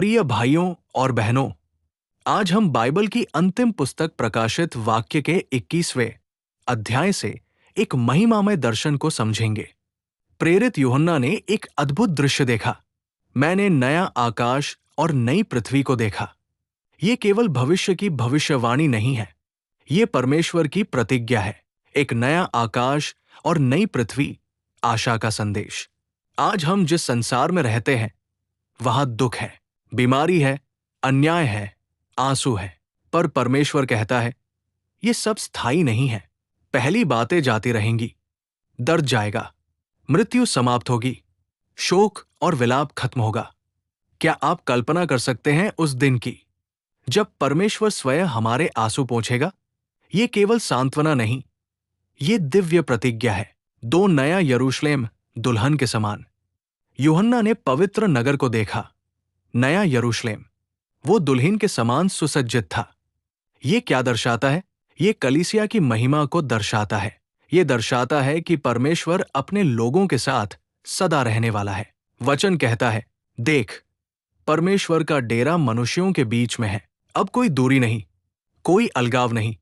प्रिय भाइयों और बहनों, आज हम बाइबल की अंतिम पुस्तक प्रकाशित वाक्य के 21वें अध्याय से एक महिमामय दर्शन को समझेंगे। प्रेरित यूहन्ना ने एक अद्भुत दृश्य देखा। मैंने नया आकाश और नई पृथ्वी को देखा। ये केवल भविष्य की भविष्यवाणी नहीं है, ये परमेश्वर की प्रतिज्ञा है। एक नया आकाश और नई पृथ्वी, आशा का संदेश। आज हम जिस संसार में रहते हैं, वहां दुख है, बीमारी है, अन्याय है, आंसू है। पर परमेश्वर कहता है, ये सब स्थायी नहीं है। पहली बातें जाती रहेंगी, दर्द जाएगा, मृत्यु समाप्त होगी, शोक और विलाप खत्म होगा। क्या आप कल्पना कर सकते हैं उस दिन की, जब परमेश्वर स्वयं हमारे आंसू पोंछेगा? ये केवल सांत्वना नहीं, ये दिव्य प्रतिज्ञा है। दो नया यरूशलेम दुल्हन के समान। यूहन्ना ने पवित्र नगर को देखा, नया यरूशलेम, वो दुल्हन के समान सुसज्जित था। ये क्या दर्शाता है? ये कलीसिया की महिमा को दर्शाता है। ये दर्शाता है कि परमेश्वर अपने लोगों के साथ सदा रहने वाला है। वचन कहता है, देख, परमेश्वर का डेरा मनुष्यों के बीच में है। अब कोई दूरी नहीं, कोई अलगाव नहीं।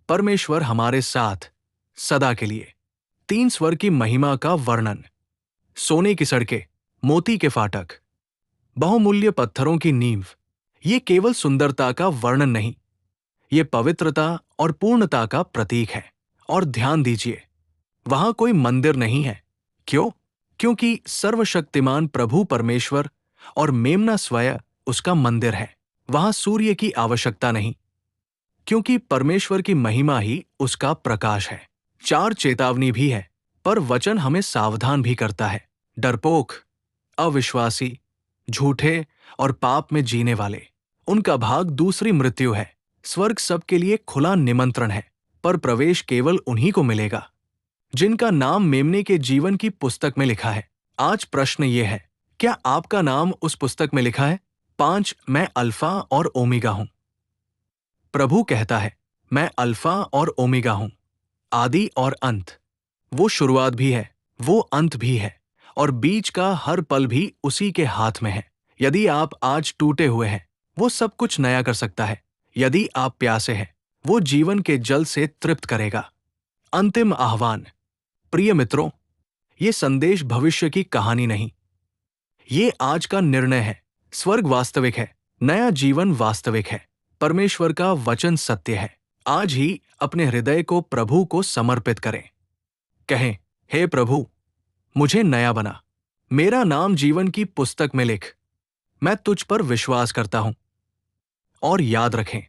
परमेश्वर हमारे साथ सदा के लिए। 3 स्वर की महिमा का वर्णन। सोने की सड़कें, मोती के फाटक, बहुमूल्य पत्थरों की नींव। ये केवल सुंदरता का वर्णन नहीं, ये पवित्रता और पूर्णता का प्रतीक है। और ध्यान दीजिए, वहां कोई मंदिर नहीं है। क्यों? क्योंकि सर्वशक्तिमान प्रभु परमेश्वर और मेमना स्वयं उसका मंदिर है। वहां सूर्य की आवश्यकता नहीं, क्योंकि परमेश्वर की महिमा ही उसका प्रकाश है। 4 चेतावनी भी है, पर वचन हमें सावधान भी करता है। डरपोक, अविश्वासी, झूठे और पाप में जीने वाले, उनका भाग दूसरी मृत्यु है। स्वर्ग सबके लिए खुला निमंत्रण है, पर प्रवेश केवल उन्हीं को मिलेगा जिनका नाम मेमने के जीवन की पुस्तक में लिखा है। आज प्रश्न ये है, क्या आपका नाम उस पुस्तक में लिखा है? 5 मैं अल्फा और ओमेगा हूं। प्रभु कहता है, मैं अल्फा और ओमेगा हूं, आदि और अंत। वो शुरुआत भी है, वो अंत भी है, और बीच का हर पल भी उसी के हाथ में है। यदि आप आज टूटे हुए हैं, वो सब कुछ नया कर सकता है। यदि आप प्यासे हैं, वो जीवन के जल से तृप्त करेगा। अंतिम आह्वान। प्रिय मित्रों, ये संदेश भविष्य की कहानी नहीं, ये आज का निर्णय है। स्वर्ग वास्तविक है, नया जीवन वास्तविक है, परमेश्वर का वचन सत्य है। आज ही अपने हृदय को प्रभु को समर्पित करें। कहें, हे प्रभु, मुझे नया बना, मेरा नाम जीवन की पुस्तक में लिख। मैं तुझ पर विश्वास करता हूं। और याद रखें,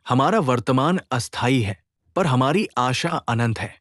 हमारा वर्तमान अस्थायी है, पर हमारी आशा अनंत है।